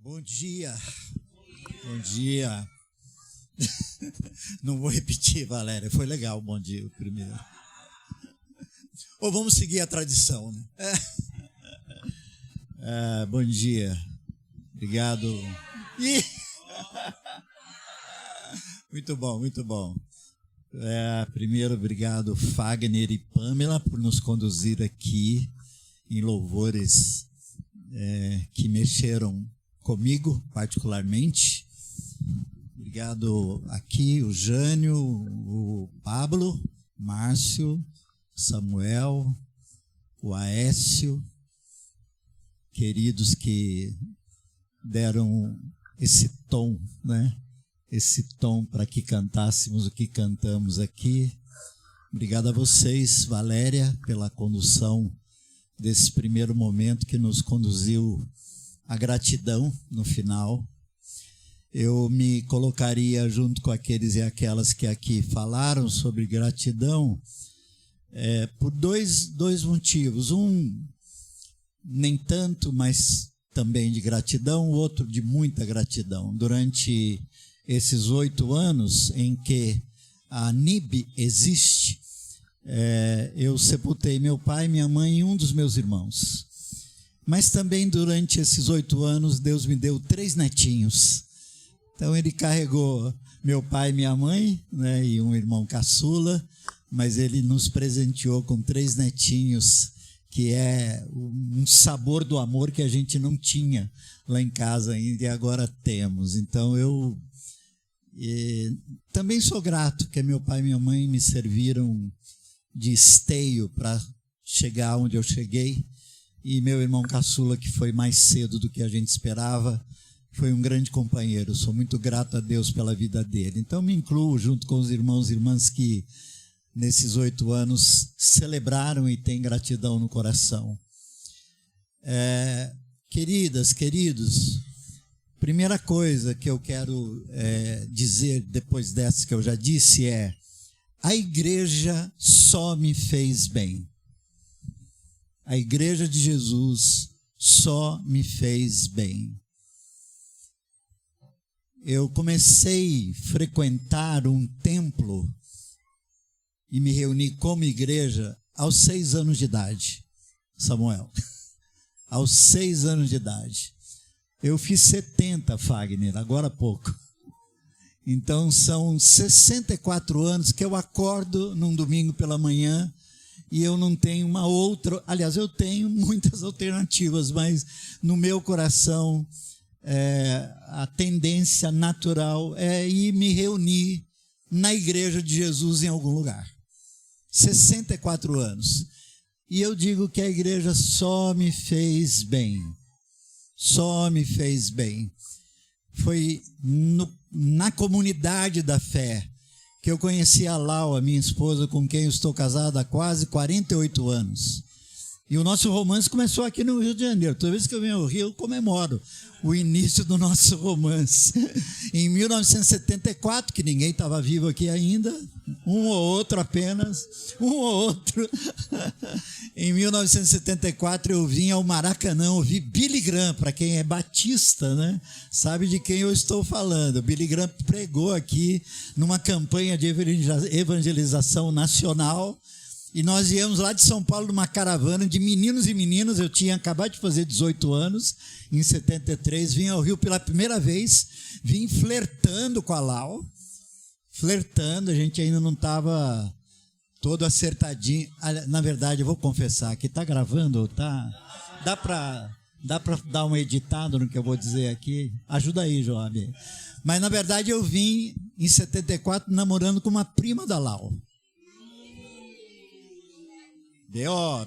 Bom dia. Bom dia. Não vou repetir, Valéria. Foi legal o bom dia, o primeiro. Ou vamos seguir a tradição, né? Bom dia. Obrigado. Muito bom, muito bom. Primeiro, obrigado, Fagner e Pamela, por nos conduzir aqui em louvores que mexeram comigo, particularmente. Obrigado aqui, o Jânio, o Pablo, Márcio, Samuel, o Aécio, queridos que deram esse tom, né? Esse tom para que cantássemos o que cantamos aqui. Obrigado a vocês, Valéria, pela condução desse primeiro momento que nos conduziu à gratidão no final. Eu me colocaria junto com aqueles e aquelas que aqui falaram sobre gratidão por dois motivos. Um, nem tanto, mas também de gratidão, o outro de muita gratidão. Durante esses 8 anos em que a NIB existe, eu sepultei meu pai, minha mãe e um dos meus irmãos. Mas também durante esses 8 anos, Deus me deu 3 netinhos. Então ele carregou meu pai e minha mãe, né, e um irmão caçula, mas ele nos presenteou com 3 netinhos, que é um sabor do amor que a gente não tinha lá em casa ainda e agora temos. Então eu também sou grato que meu pai e minha mãe me serviram de esteio para chegar onde eu cheguei, e meu irmão caçula, que foi mais cedo do que a gente esperava, foi um grande companheiro. Sou muito grato a Deus pela vida dele. Então me incluo junto com os irmãos e irmãs que nesses 8 anos celebraram e têm gratidão no coração. Queridas, queridos, primeira coisa que eu quero dizer depois dessa que eu já disse a igreja só me fez bem. A igreja de Jesus só me fez bem. Eu comecei a frequentar um templo e me reuni como igreja aos 6 anos de idade, Samuel. Aos 6 anos de idade. Eu fiz 70, Fagner, agora há pouco. Então são 64 anos que eu acordo num domingo pela manhã e eu não tenho uma outra... Aliás, eu tenho muitas alternativas, mas no meu coração a tendência natural é ir me reunir na igreja de Jesus em algum lugar. 64 anos. E eu digo que a igreja só me fez bem. Só me fez bem. Foi na comunidade da fé que eu conheci a Lau, a minha esposa, com quem eu estou casado há quase 48 anos. E o nosso romance começou aqui no Rio de Janeiro. Toda vez que eu venho ao Rio, eu comemoro o início do nosso romance. Em 1974, que ninguém estava vivo aqui ainda, um ou outro apenas, um ou outro. Em 1974, eu vim ao Maracanã ouvir Billy Graham, para quem é batista, né? Sabe de quem eu estou falando. Billy Graham pregou aqui numa campanha de evangelização nacional. E nós viemos lá de São Paulo numa caravana de meninos e meninas. Eu tinha acabado de fazer 18 anos, em 73, vim ao Rio pela primeira vez, vim flertando com a Lau, flertando, a gente ainda não estava todo acertadinho. Na verdade, eu vou confessar, que está gravando, tá? Dá para dar uma editada no que eu vou dizer aqui? Ajuda aí, Joab. Mas, na verdade, eu vim em 74 namorando com uma prima da Lau. B.O.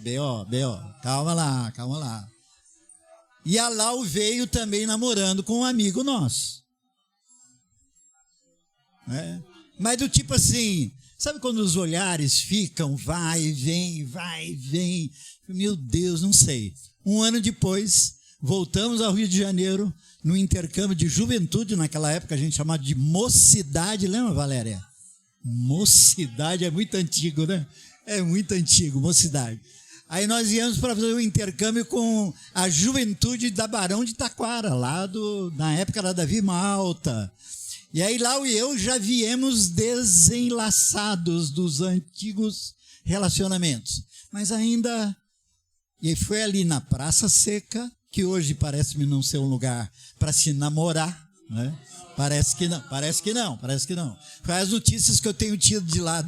Calma lá. E a Lau veio também namorando com um amigo nosso. Mas do tipo assim, sabe quando os olhares ficam, vai e vem. Meu Deus, não sei. 1 ano depois, voltamos ao Rio de Janeiro, no intercâmbio de juventude, naquela época a gente chamava de mocidade, lembra, Valéria? Mocidade é muito antigo, né? É muito antigo, mocidade. Aí nós íamos para fazer um intercâmbio com a juventude da Barão de Taquara, na época era Davi Malta. E aí lá eu já viemos desenlaçados dos antigos relacionamentos. Mas ainda... E foi ali na Praça Seca, que hoje parece-me não ser um lugar para se namorar, né? Parece que não. Foi as notícias que eu tenho tido de lá.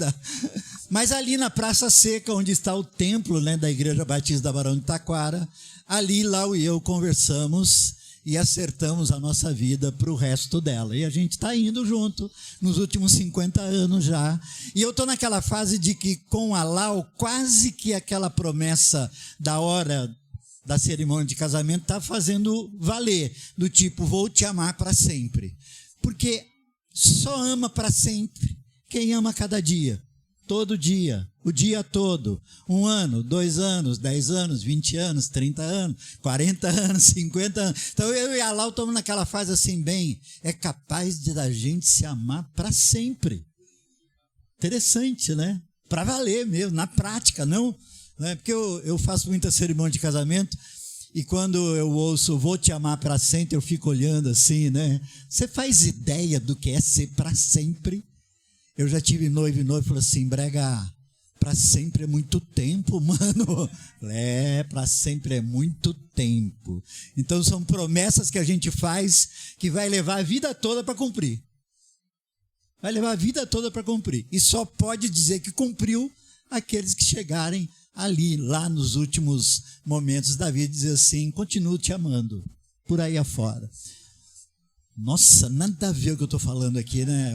Mas ali na Praça Seca, onde está o templo, né, da Igreja Batista da Barão de Taquara, ali Lau e eu conversamos e acertamos a nossa vida para o resto dela. E a gente está indo junto nos últimos 50 anos já. E eu estou naquela fase de que com a Lau, quase que aquela promessa da hora da cerimônia de casamento está fazendo valer. Do tipo, vou te amar para sempre. Porque só ama para sempre quem ama cada dia. Todo dia, o dia todo, 1 ano, 2 anos, 10 anos, 20 anos, 30 anos, 40 anos, 50 anos. Então eu e a Lau estamos naquela fase assim, bem, é capaz de a gente se amar para sempre. Interessante, né? Para valer mesmo, na prática, não? Porque eu faço muita cerimônia de casamento e quando eu ouço vou te amar para sempre, eu fico olhando assim, né? Você faz ideia do que é ser para sempre? Eu já tive noivo e falou assim, Brega, para sempre é muito tempo, mano. Para sempre é muito tempo. Então são promessas que a gente faz que vai levar a vida toda para cumprir. Vai levar a vida toda para cumprir. E só pode dizer que cumpriu aqueles que chegarem ali, lá nos últimos momentos da vida, dizer assim, continuo te amando, por aí afora. Nossa, nada a ver o que eu estou falando aqui, né?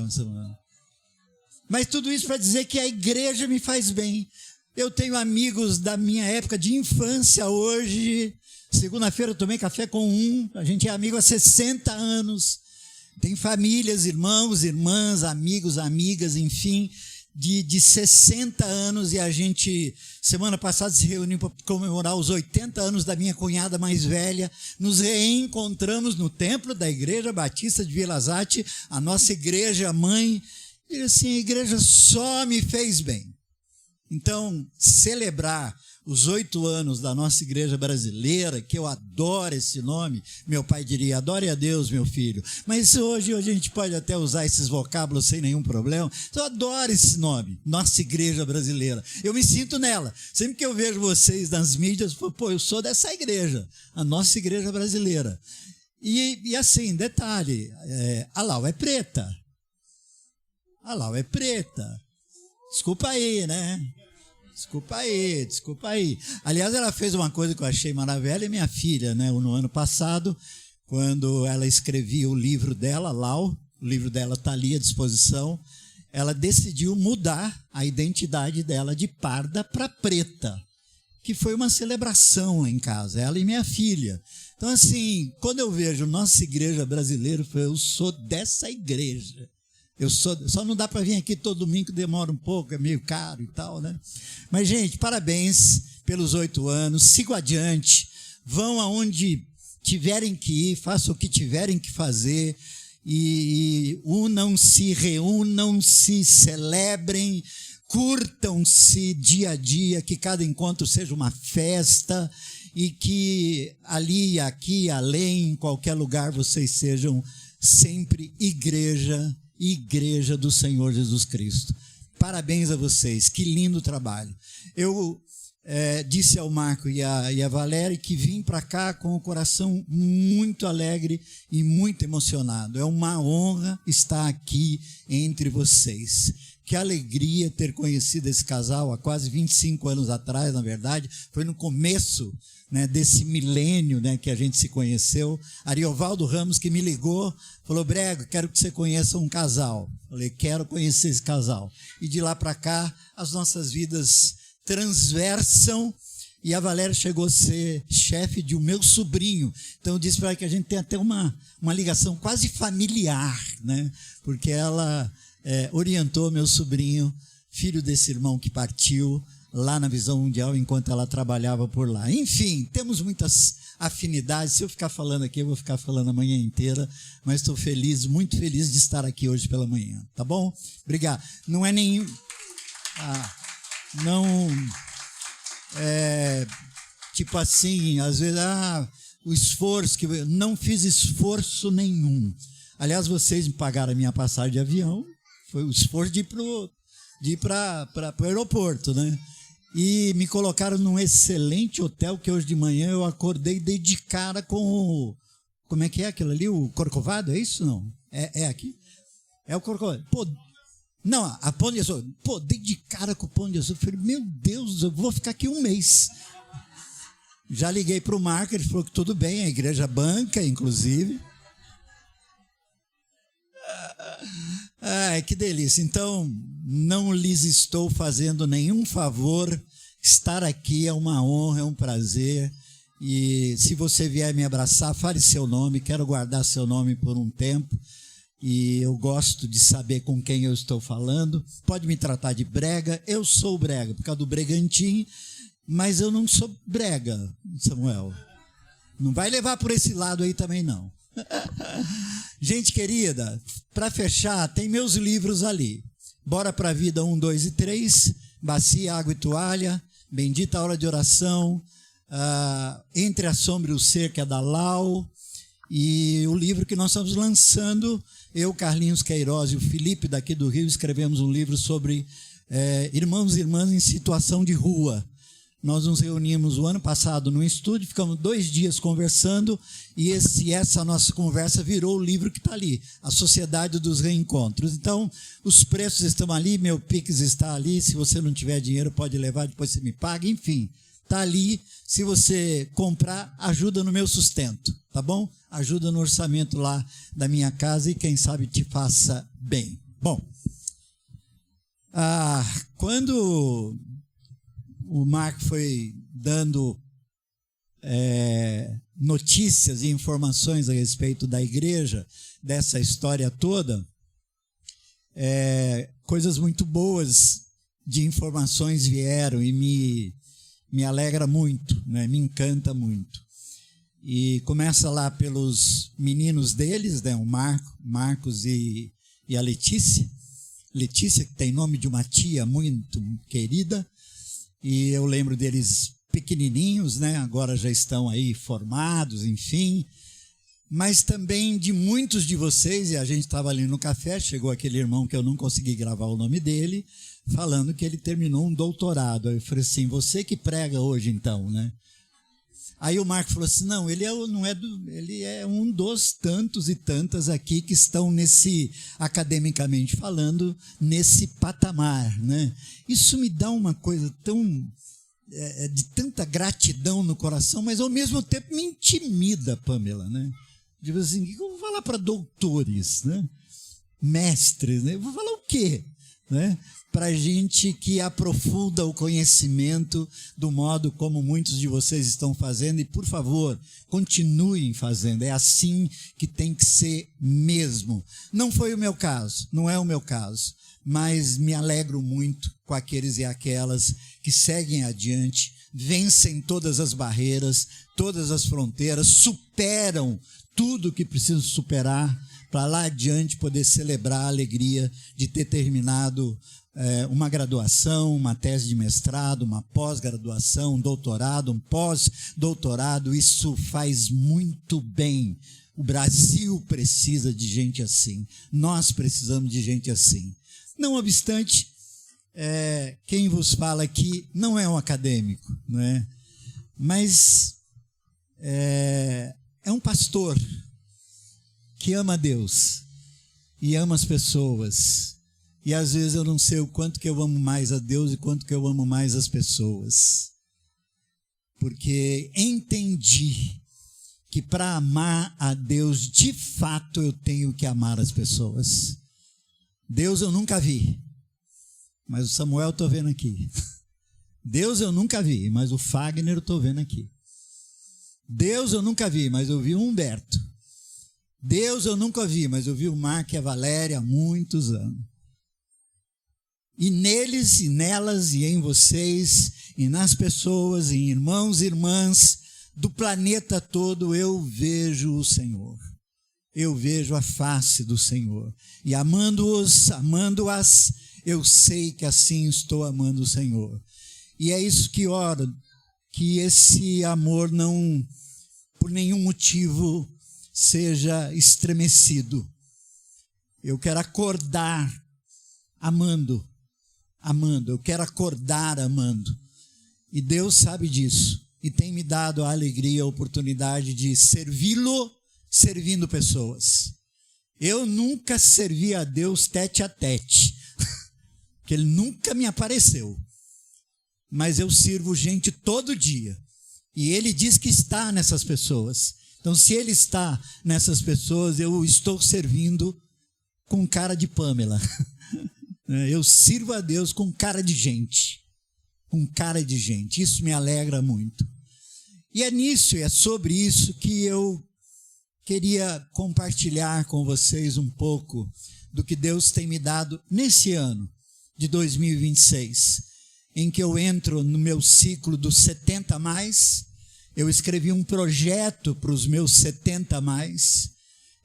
Mas tudo isso para dizer que a igreja me faz bem. Eu tenho amigos da minha época de infância hoje. Segunda-feira eu tomei café com um. A gente é amigo há 60 anos. Tem famílias, irmãos, irmãs, amigos, amigas, enfim, de 60 anos. E a gente, semana passada, se reuniu para comemorar os 80 anos da minha cunhada mais velha. Nos reencontramos no templo da Igreja Batista de Vila Zate, a nossa igreja mãe. E assim, a igreja só me fez bem. Então, celebrar os 8 anos da nossa igreja brasileira, que eu adoro esse nome, meu pai diria, adore a Deus, meu filho. Mas hoje a gente pode até usar esses vocábulos sem nenhum problema. Então, eu adoro esse nome, nossa igreja brasileira. Eu me sinto nela. Sempre que eu vejo vocês nas mídias, eu sou dessa igreja, a nossa igreja brasileira. E assim, detalhe, a Lau é preta. A Lau é preta. Desculpa aí, né? Desculpa aí. Aliás, ela fez uma coisa que eu achei maravilhosa, minha filha, né? No ano passado, quando ela escrevia o livro dela, Lau, o livro dela está ali à disposição, ela decidiu mudar a identidade dela de parda para preta, que foi uma celebração lá em casa, ela e minha filha. Então, assim, quando eu vejo nossa igreja brasileira, eu sou dessa igreja. Só não dá para vir aqui todo domingo, que demora um pouco, é meio caro e tal, né? Mas, gente, parabéns pelos 8 anos, sigam adiante, vão aonde tiverem que ir, façam o que tiverem que fazer, e unam-se, reúnam-se, celebrem, curtam-se dia a dia, que cada encontro seja uma festa, e que ali, aqui, além, em qualquer lugar, vocês sejam sempre igreja do Senhor Jesus Cristo. Parabéns a vocês, que lindo trabalho. Eu disse ao Marco e a Valéria que vim para cá com o coração muito alegre e muito emocionado. É uma honra estar aqui entre vocês. Que alegria ter conhecido esse casal há quase 25 anos atrás, na verdade. Foi no começo, né, desse milênio, né, que a gente se conheceu. Ariovaldo Ramos que me ligou, falou, Brego, quero que você conheça um casal. Falei, quero conhecer esse casal. E de lá para cá, as nossas vidas transversam. E a Valéria chegou a ser chefe de um meu sobrinho. Então eu disse para ela que a gente tem até uma ligação quase familiar, né? Porque ela orientou meu sobrinho, filho desse irmão que partiu lá na Visão Mundial, enquanto ela trabalhava por lá. Enfim, temos muitas afinidades. Se eu ficar falando aqui, eu vou ficar falando a manhã inteira, mas estou feliz, muito feliz de estar aqui hoje pela manhã. Tá bom? Obrigado. Não é nenhum... Tipo assim, às vezes, o esforço, que eu não fiz esforço nenhum. Aliás, vocês me pagaram a minha passagem de avião, foi o esforço de ir para o aeroporto, né? E me colocaram num excelente hotel, que hoje de manhã eu acordei e dei de cara com o... Como é que é aquilo ali? O Corcovado, é isso? Não? É aqui? É o Corcovado. Pô, não, a Pão de Açúcar. Pô, dei de cara com o Pão de Açúcar. Falei, meu Deus, eu vou ficar aqui um mês. Já liguei para o Marco, ele falou que tudo bem, a igreja banca, inclusive. Ai, que delícia. Então, não lhes estou fazendo nenhum favor. Estar aqui é uma honra, é um prazer. E se você vier me abraçar, fale seu nome. Quero guardar seu nome por um tempo. E eu gosto de saber com quem eu estou falando. Pode me tratar de brega. Eu sou brega, por causa do Bregantim. Mas eu não sou brega, Samuel. Não vai levar por esse lado aí também, não. Gente querida, para fechar, tem meus livros ali. Bora para a Vida 1, 2 e 3, Bacia, Água e Toalha, Bendita Hora de Oração, Entre a Sombra e o Ser, que é da Lau, e o livro que nós estamos lançando, eu, Carlinhos Queiroz e o Felipe daqui do Rio, escrevemos um livro sobre irmãos e irmãs em situação de rua. Nós nos reunimos o ano passado no estúdio, ficamos 2 dias conversando e essa nossa conversa virou o livro que está ali, A Sociedade dos Reencontros. Então, os preços estão ali, meu Pix está ali, se você não tiver dinheiro pode levar, depois você me paga, enfim, está ali. Se você comprar, ajuda no meu sustento, tá bom? Ajuda no orçamento lá da minha casa e quem sabe te faça bem. Bom, quando... o Marco foi dando notícias e informações a respeito da igreja, dessa história toda, coisas muito boas de informações vieram e me alegra muito, né? Me encanta muito. E começa lá pelos meninos deles, né? O Marcos e a Letícia. Letícia, que tem nome de uma tia muito querida. E eu lembro deles pequenininhos, né? Agora já estão aí formados, enfim. Mas também de muitos de vocês, e a gente estava ali no café, chegou aquele irmão que eu não consegui gravar o nome dele, falando que ele terminou um doutorado. Aí eu falei assim, você que prega hoje então, né? Aí o Marco falou assim, não, ele é um dos tantos e tantas aqui que estão nesse, academicamente falando, nesse patamar, né? Isso me dá uma coisa tão, de tanta gratidão no coração, mas ao mesmo tempo me intimida, Pamela, né? Tipo assim, eu vou falar para doutores, né? Mestres, né? Eu vou falar o quê? Né? Para gente que aprofunda o conhecimento do modo como muitos de vocês estão fazendo, e por favor, continuem fazendo, é assim que tem que ser mesmo. Não foi o meu caso, não é o meu caso, mas me alegro muito com aqueles e aquelas que seguem adiante, vencem todas as barreiras, todas as fronteiras, superam tudo que precisam superar, para lá adiante poder celebrar a alegria de ter terminado uma graduação, uma tese de mestrado, uma pós-graduação, um doutorado, um pós-doutorado. Isso faz muito bem. O Brasil precisa de gente assim. Nós precisamos de gente assim. Não obstante, quem vos fala aqui não é um acadêmico, não é? Mas é um pastor que ama a Deus e ama as pessoas. E às vezes eu não sei o quanto que eu amo mais a Deus e quanto que eu amo mais as pessoas. Porque entendi que para amar a Deus, de fato, eu tenho que amar as pessoas. Deus eu nunca vi, mas o Samuel eu estou vendo aqui. Deus eu nunca vi, mas o Fagner eu estou vendo aqui. Deus eu nunca vi, mas eu vi o Humberto. Deus eu nunca vi, mas eu vi o Marco e a Valéria há muitos anos. E neles, e nelas, e em vocês, e nas pessoas, em irmãos e irmãs do planeta todo, eu vejo o Senhor. Eu vejo a face do Senhor. E amando-os, amando-as, eu sei que assim estou amando o Senhor. E é isso que oro, que esse amor não, por nenhum motivo, seja estremecido. Eu quero acordar amando. Eu quero acordar amando. E Deus sabe disso. E tem me dado a alegria, a oportunidade de servi-lo, servindo pessoas. Eu nunca servi a Deus tete a tete, porque Ele nunca me apareceu. Mas eu sirvo gente todo dia. E Ele diz que está nessas pessoas. Então, se Ele está nessas pessoas, eu estou servindo com cara de Pamela. Eu sirvo a Deus com cara de gente. Com cara de gente. Isso me alegra muito. E é nisso, é sobre isso que eu queria compartilhar com vocês um pouco do que Deus tem me dado nesse ano de 2026, em que eu entro no meu ciclo dos 70 mais. Eu escrevi um projeto para os meus 70 mais.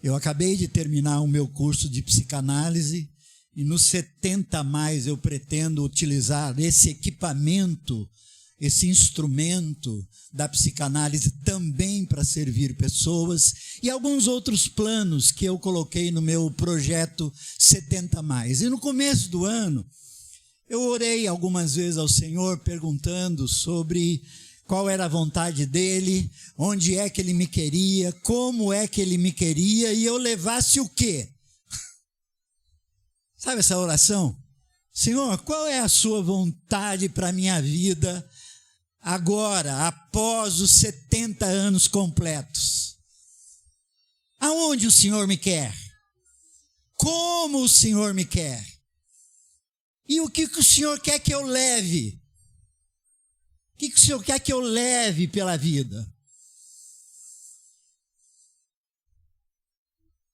Eu acabei de terminar o meu curso de psicanálise e nos 70 mais eu pretendo utilizar esse equipamento, esse instrumento da psicanálise também para servir pessoas e alguns outros planos que eu coloquei no meu projeto 70 mais. E no começo do ano, eu orei algumas vezes ao Senhor perguntando sobre qual era a vontade dEle, onde é que Ele me queria, como é que Ele me queria e eu levasse o quê? Sabe essa oração? Senhor, qual é a sua vontade para a minha vida agora, após os 70 anos completos? Aonde o Senhor me quer? Como o Senhor me quer? E o que o Senhor quer que eu leve? O que o Senhor quer que eu leve pela vida?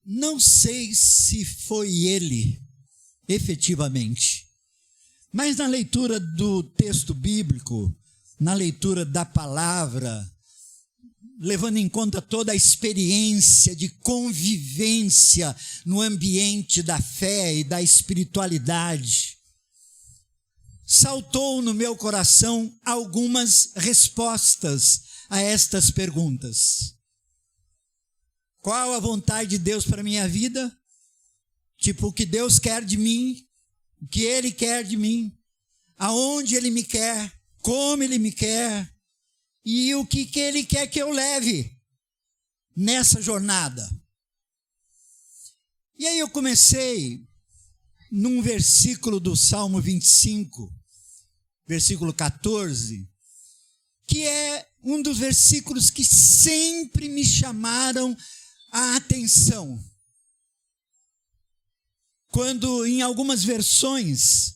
Não sei se foi Ele, efetivamente, mas na leitura do texto bíblico, na leitura da palavra, levando em conta toda a experiência de convivência no ambiente da fé e da espiritualidade, saltou no meu coração algumas respostas a estas perguntas. Qual a vontade de Deus para a minha vida? Tipo, o que Deus quer de mim, o que Ele quer de mim, aonde Ele me quer, como Ele me quer, e o que Ele quer que eu leve nessa jornada. E aí eu comecei num versículo do Salmo 25, versículo 14, que é um dos versículos que sempre me chamaram a atenção. Quando em algumas versões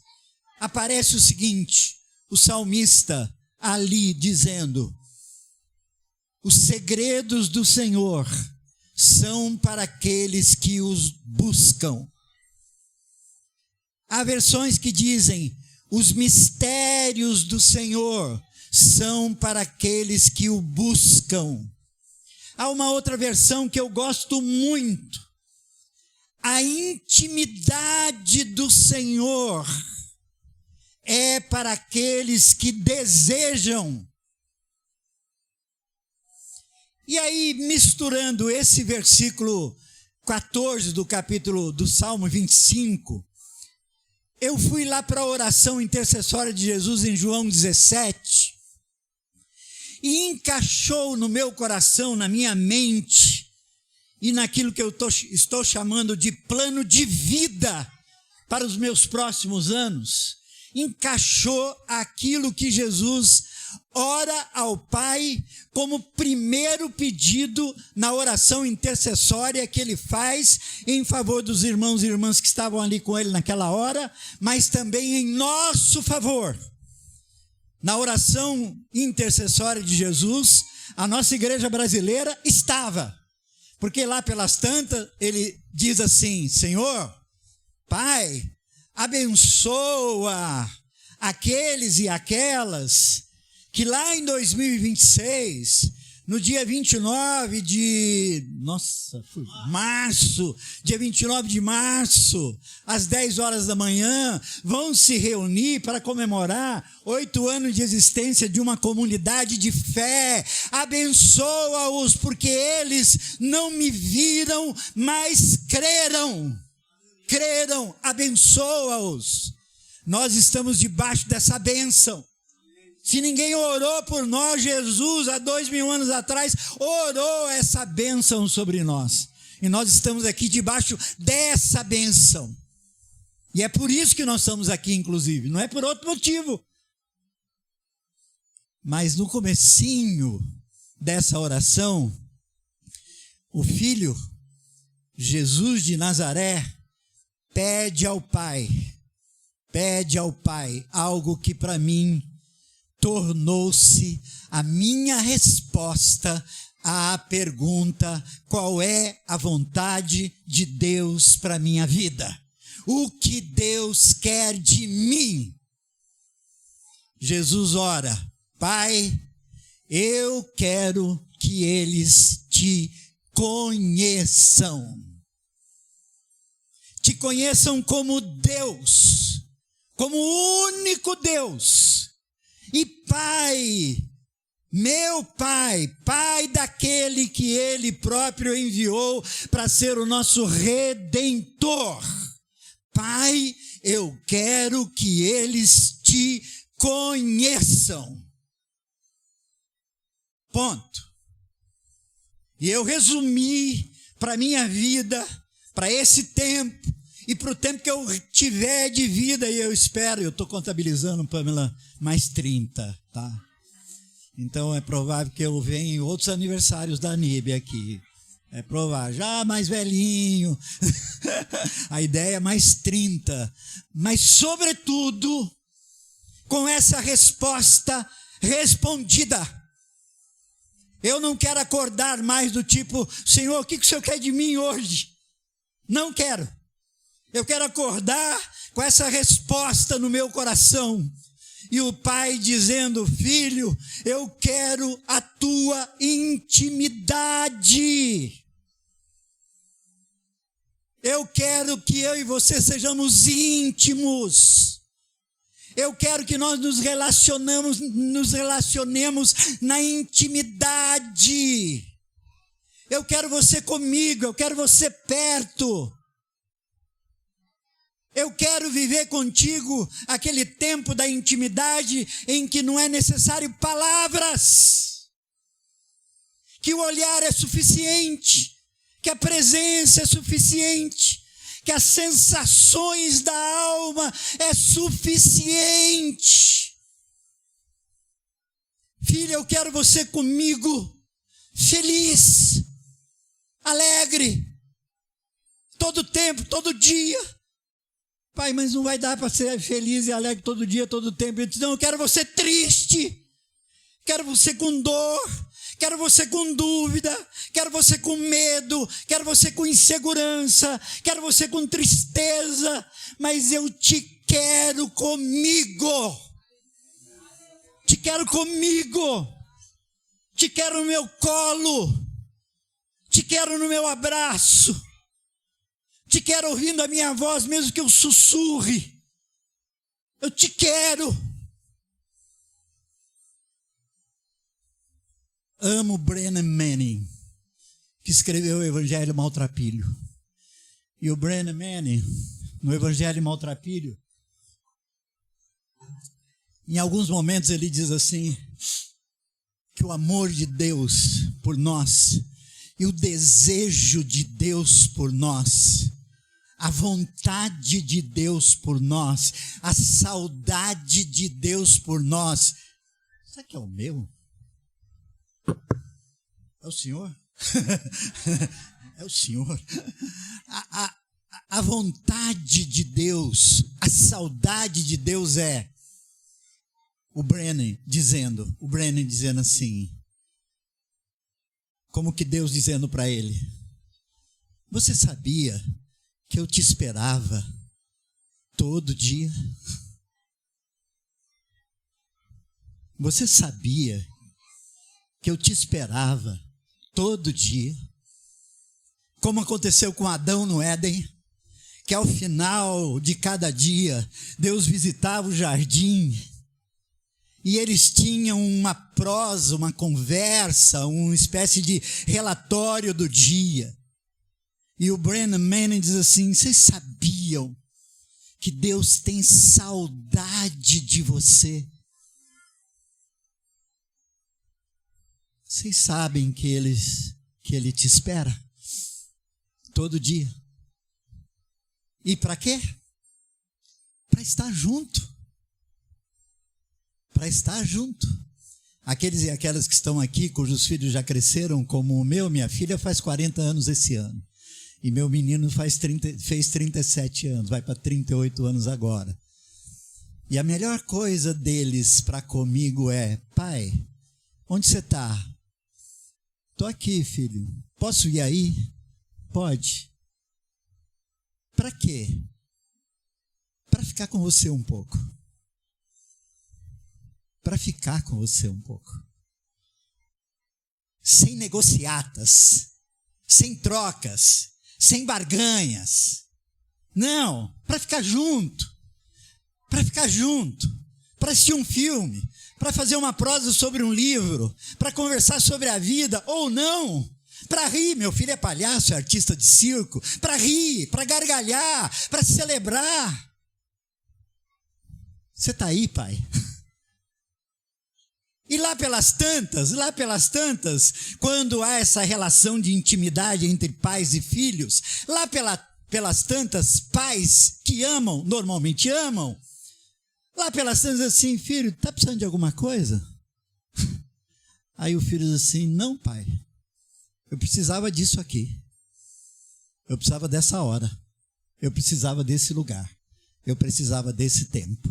aparece o seguinte, o salmista ali dizendo: os segredos do Senhor são para aqueles que os buscam. Há versões que dizem: os mistérios do Senhor são para aqueles que o buscam. Há uma outra versão que eu gosto muito: a intimidade do Senhor é para aqueles que desejam. E aí, misturando esse versículo 14 do capítulo do Salmo 25, eu fui lá para a oração intercessória de Jesus em João 17, e encaixou no meu coração, na minha mente, e naquilo que eu estou chamando de plano de vida para os meus próximos anos, encaixou aquilo que Jesus ora ao Pai como primeiro pedido na oração intercessória que Ele faz em favor dos irmãos e irmãs que estavam ali com Ele naquela hora, mas também em nosso favor. Na oração intercessória de Jesus, a nossa igreja brasileira estava. Porque lá pelas tantas, ele diz assim: Senhor, Pai, abençoa aqueles e aquelas que lá em 2026 no dia 29 de março, dia 29 de março, às 10 horas da manhã, vão se reunir para comemorar 8 anos de existência de uma comunidade de fé. Abençoa-os, porque eles não me viram, mas creram. Creram, abençoa-os. Nós estamos debaixo dessa bênção. Se ninguém orou por nós, Jesus, há 2000 anos atrás, orou essa bênção sobre nós. E nós estamos aqui debaixo dessa bênção. E é por isso que nós estamos aqui, inclusive. Não é por outro motivo. Mas no comecinho dessa oração, o Filho, Jesus de Nazaré, pede ao Pai algo que para mim tornou-se a minha resposta à pergunta: qual é a vontade de Deus para a minha vida? O que Deus quer de mim? Jesus ora: Pai, eu quero que eles te conheçam. Te conheçam como Deus, como único Deus. E Pai, meu Pai, Pai daquele que Ele próprio enviou para ser o nosso Redentor. Pai, eu quero que eles te conheçam. Ponto. E eu resumi para a minha vida, para esse tempo, e para o tempo que eu tiver de vida, e eu espero, eu estou contabilizando, Pamela, mais 30, tá? Então é provável que eu venha em outros aniversários da NIB aqui. É provável, já mais velhinho, a ideia é mais 30. Mas sobretudo, com essa resposta respondida. Eu não quero acordar mais do tipo: Senhor, o que o Senhor quer de mim hoje? Não quero. Eu quero acordar com essa resposta no meu coração. E o Pai dizendo: Filho, eu quero a tua intimidade. Eu quero que eu e você sejamos íntimos. Eu quero que nós nos relacionemos na intimidade. Eu quero você comigo, eu quero você perto. Eu quero viver contigo aquele tempo da intimidade em que não é necessário palavras, que o olhar é suficiente, que a presença é suficiente, que as sensações da alma é suficiente. Filha, eu quero você comigo, feliz, alegre, todo tempo, todo dia. Pai, mas não vai dar para ser feliz e alegre todo dia, todo tempo. Eu disse: não, eu quero você triste, quero você com dor, quero você com dúvida, quero você com medo, quero você com insegurança, quero você com tristeza, mas eu te quero comigo. Te quero comigo. Te quero no meu colo. Te quero no meu abraço. Te quero ouvindo a minha voz, mesmo que eu sussurre. Eu te quero. Amo Brennan Manning, que escreveu o Evangelho Maltrapilho. E o Brennan Manning, no Evangelho Maltrapilho, em alguns momentos ele diz assim, que o amor de Deus por nós e o desejo de Deus por nós, a vontade de Deus por nós, a saudade de Deus por nós. Será que é o meu? É o senhor? É o senhor. A vontade de Deus, a saudade de Deus é o Brennan dizendo assim, como que Deus dizendo para ele: você sabia que eu te esperava todo dia? Você sabia que eu te esperava todo dia, como aconteceu com Adão no Éden, que ao final de cada dia, Deus visitava o jardim, e eles tinham uma prosa, uma conversa, uma espécie de relatório do dia. E o Brennan Manning diz assim: vocês sabiam que Deus tem saudade de você? Vocês sabem que Ele te espera todo dia. E para quê? Para estar junto. Para estar junto. Aqueles e aquelas que estão aqui, cujos filhos já cresceram, como o meu, minha filha faz 40 anos esse ano. E meu menino fez 37 anos, vai para 38 anos agora. E a melhor coisa deles para comigo é: pai, onde você está? Estou aqui, filho. Posso ir aí? Pode. Para quê? Para ficar com você um pouco. Para ficar com você um pouco. Sem negociatas, sem trocas, sem barganhas. Não, para ficar junto. Para ficar junto. Para assistir um filme. Para fazer uma prosa sobre um livro. Para conversar sobre a vida ou não. Para rir, meu filho é palhaço, é artista de circo. Para rir, para gargalhar, para celebrar. Você está aí, pai? E lá pelas tantas, quando há essa relação de intimidade entre pais e filhos, lá pelas tantas, pais que amam, normalmente amam, lá pelas tantas assim: filho, está precisando de alguma coisa? Aí o filho diz assim: não, pai, eu precisava disso aqui, eu precisava dessa hora, eu precisava desse lugar, eu precisava desse tempo.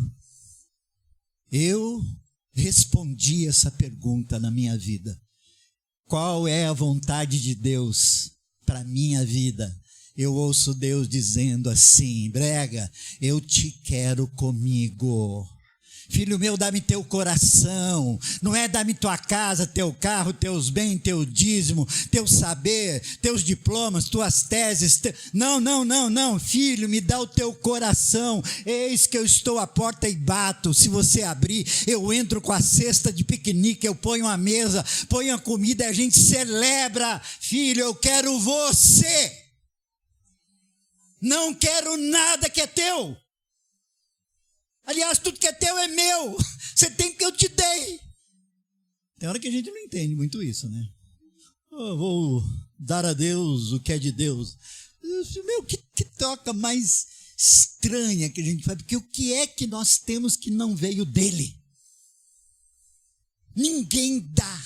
Eu respondi essa pergunta na minha vida: qual é a vontade de Deus para a minha vida? Eu ouço Deus dizendo assim: Brega, eu te quero comigo. Filho meu, dá-me teu coração. Não é dá-me tua casa, teu carro, teus bens, teu dízimo, teu saber, teus diplomas, tuas teses. Não. Filho, me dá o teu coração. Eis que eu estou à porta e bato. Se você abrir, eu entro com a cesta de piquenique, eu ponho a mesa, ponho a comida e a gente celebra. Filho, eu quero você. Não quero nada que é teu. Aliás, tudo que é teu é meu. Você tem porque eu te dei. Tem hora que a gente não entende muito isso, né? Eu vou dar a Deus o que é de Deus. Meu, que troca mais estranha que a gente faz. Porque o que é que nós temos que não veio dele? Ninguém dá,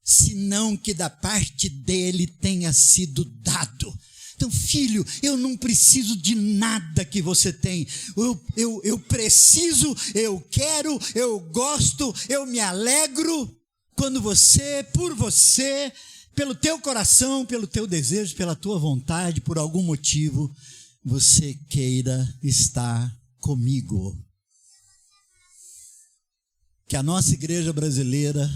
senão que da parte dele tenha sido dado. Então, filho, eu não preciso de nada que você tem. Eu preciso, eu quero, eu gosto, eu me alegro quando você, por você, pelo teu coração, pelo teu desejo, pela tua vontade, por algum motivo, você queira estar comigo. Que a nossa igreja brasileira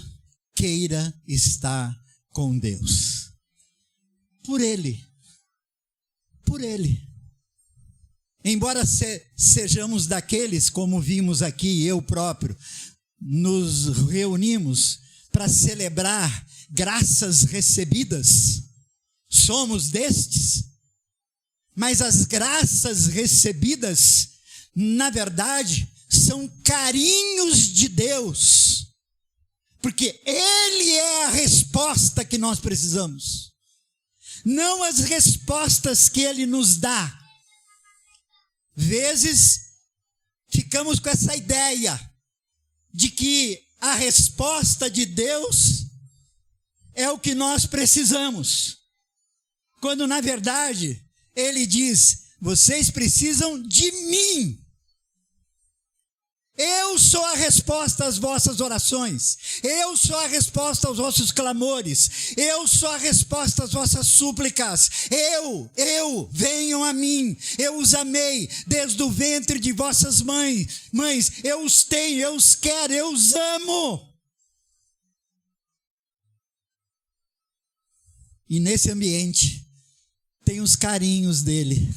queira estar com Deus. Por Ele. Por Ele. Embora sejamos daqueles, como vimos aqui, eu próprio, nos reunimos para celebrar graças recebidas, somos destes, mas as graças recebidas, na verdade, são carinhos de Deus, porque Ele é a resposta que nós precisamos. Não as respostas que Ele nos dá. Vezes ficamos com essa ideia de que a resposta de Deus é o que nós precisamos, quando na verdade Ele diz: vocês precisam de mim. Eu sou a resposta às vossas orações. Eu sou a resposta aos vossos clamores. Eu sou a resposta às vossas súplicas. Venham a mim. Eu os amei desde o ventre de vossas mães. Eu os tenho, eu os quero, eu os amo. E nesse ambiente tem os carinhos dele.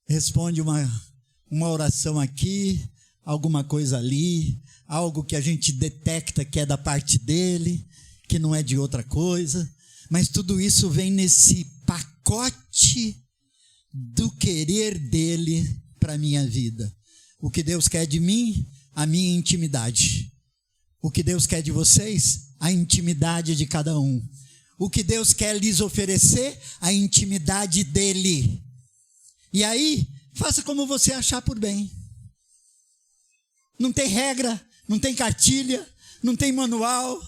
Responde uma oração aqui, alguma coisa ali, algo que a gente detecta que é da parte dele, que não é de outra coisa, mas tudo isso vem nesse pacote do querer dele para a minha vida. O que Deus quer de mim, a minha intimidade. O que Deus quer de vocês, a intimidade de cada um. O que Deus quer lhes oferecer, a intimidade dele. E aí, faça como você achar por bem. Não tem regra, não tem cartilha, não tem manual,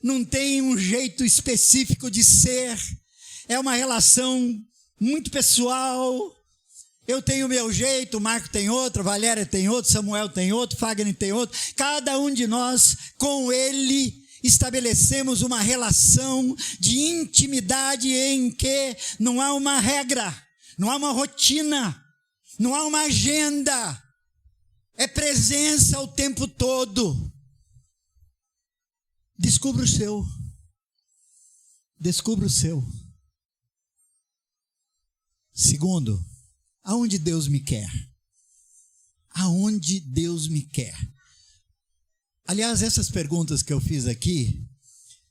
não tem um jeito específico de ser. É uma relação muito pessoal. Eu tenho o meu jeito, o Marco tem outro, a Valéria tem outro, Samuel tem outro, Fagner tem outro. Cada um de nós, com ele, estabelecemos uma relação de intimidade em que não há uma regra, não há uma rotina, não há uma agenda. É presença o tempo todo. Descubra o seu. Descubra o seu. Segundo, aonde Deus me quer? Aonde Deus me quer? Aliás, essas perguntas que eu fiz aqui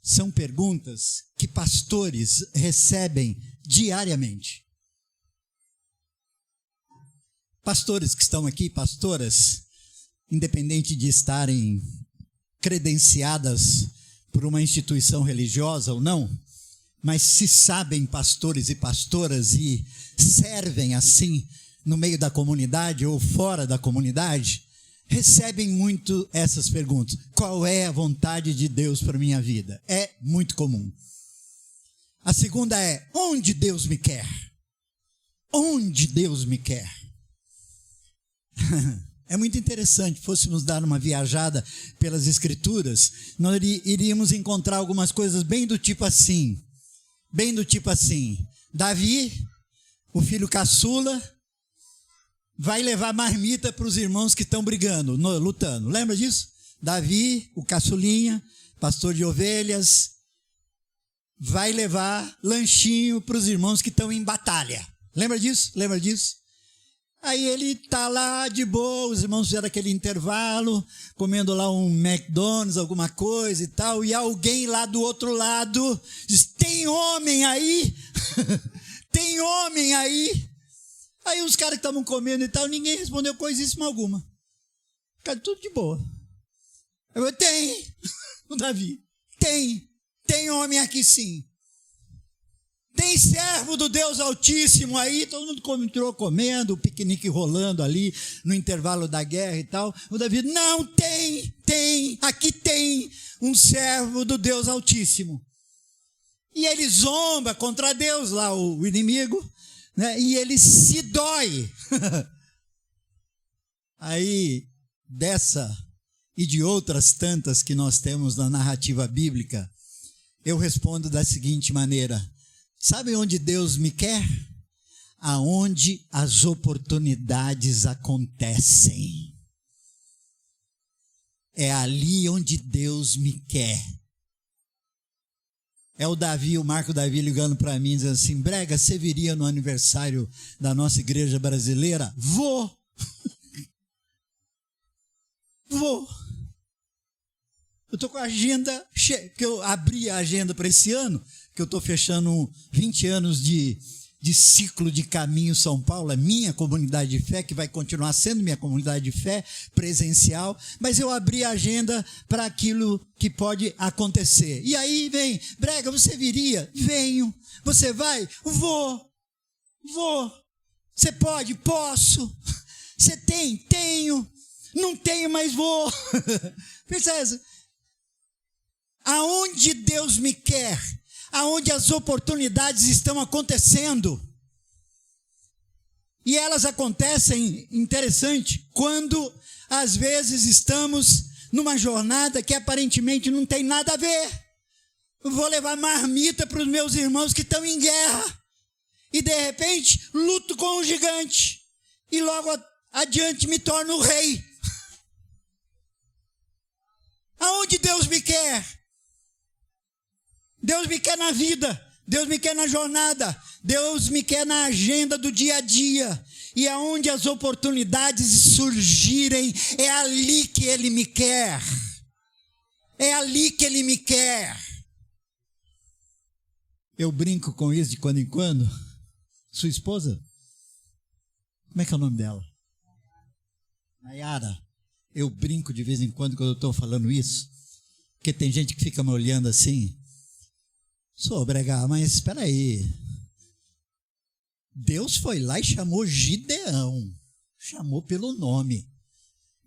são perguntas que pastores recebem diariamente. Pastores que estão aqui, pastoras, independente de estarem credenciadas por uma instituição religiosa ou não, mas se sabem pastores e pastoras e servem assim no meio da comunidade ou fora da comunidade, recebem muito essas perguntas. Qual é a vontade de Deus para a minha vida? É muito comum. A segunda é, onde Deus me quer? Onde Deus me quer? É muito interessante, fôssemos dar uma viajada pelas Escrituras, nós iríamos encontrar algumas coisas bem do tipo assim. Davi, o filho caçula, vai levar marmita para os irmãos que estão brigando, lutando. Lembra disso? Davi, o caçulinha, pastor de ovelhas, vai levar lanchinho para os irmãos que estão em batalha. Lembra disso? Aí ele está lá de boa, os irmãos fizeram aquele intervalo, comendo lá um McDonald's, alguma coisa e tal, e alguém lá do outro lado diz, tem homem aí? Tem homem aí? Aí os caras que estavam comendo e tal, ninguém respondeu coisíssima alguma. Ficaram tudo de boa. Eu falei, tem, o Davi, tem homem aqui sim. Tem servo do Deus Altíssimo aí, todo mundo continuou comendo, o piquenique rolando ali, no intervalo da guerra e tal. O Davi, não, aqui tem um servo do Deus Altíssimo. E ele zomba contra Deus lá, o inimigo, né? E ele se dói. Aí, dessa e de outras tantas que nós temos na narrativa bíblica, eu respondo da seguinte maneira: sabe onde Deus me quer? Aonde as oportunidades acontecem. É ali onde Deus me quer. É o Davi, o Marco Davi ligando para mim, dizendo assim, Brega, você viria no aniversário da nossa igreja brasileira? Vou. Eu estou com a agenda cheia, porque eu abri a agenda para esse ano, que eu estou fechando 20 anos de ciclo de Caminho São Paulo, é minha comunidade de fé, que vai continuar sendo minha comunidade de fé presencial, mas eu abri a agenda para aquilo que pode acontecer. E aí vem, Brega, você viria? Venho. Você vai? Vou. Você pode? Posso. Você tem? Tenho. Não tenho, mas vou. Percebe? Aonde Deus me quer, aonde as oportunidades estão acontecendo. E elas acontecem, interessante, quando às vezes estamos numa jornada que aparentemente não tem nada a ver. Eu vou levar marmita para os meus irmãos que estão em guerra. E de repente, luto com um gigante. E logo adiante me torno o rei. Aonde Deus me quer? Deus me quer na vida, Deus me quer na jornada, Deus me quer na agenda do dia a dia. E aonde as oportunidades surgirem, é ali que Ele me quer. É ali que Ele me quer. Eu brinco com isso de quando em quando. Sua esposa? Como é que é o nome dela? Nayara. Eu brinco de vez em quando eu estou falando isso, porque tem gente que fica me olhando assim. Sou Bregar, mas espera aí. Deus foi lá e chamou Gideão. Chamou pelo nome.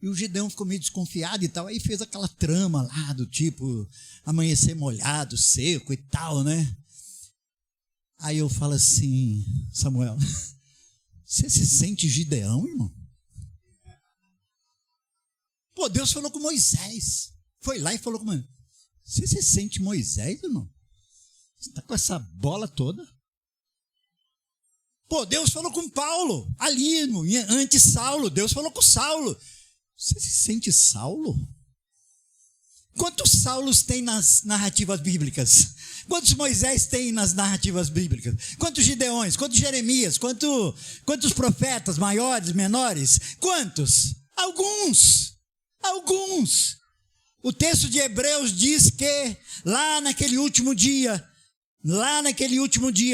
E o Gideão ficou meio desconfiado e tal. Aí fez aquela trama lá do tipo amanhecer molhado, seco e tal, né? Aí eu falo assim, Samuel, você se sente Gideão, irmão? Pô, Deus falou com Moisés. Foi lá e falou com Moisés. Você se sente Moisés, irmão? Você está com essa bola toda? Pô, Deus falou com Paulo, ali, antes Saulo. Deus falou com Saulo. Você se sente Saulo? Quantos Saulos tem nas narrativas bíblicas? Quantos Moisés tem nas narrativas bíblicas? Quantos Gideões? Quantos Jeremias? Quantos profetas maiores, menores? Quantos? Alguns. O texto de Hebreus diz que lá naquele último dia,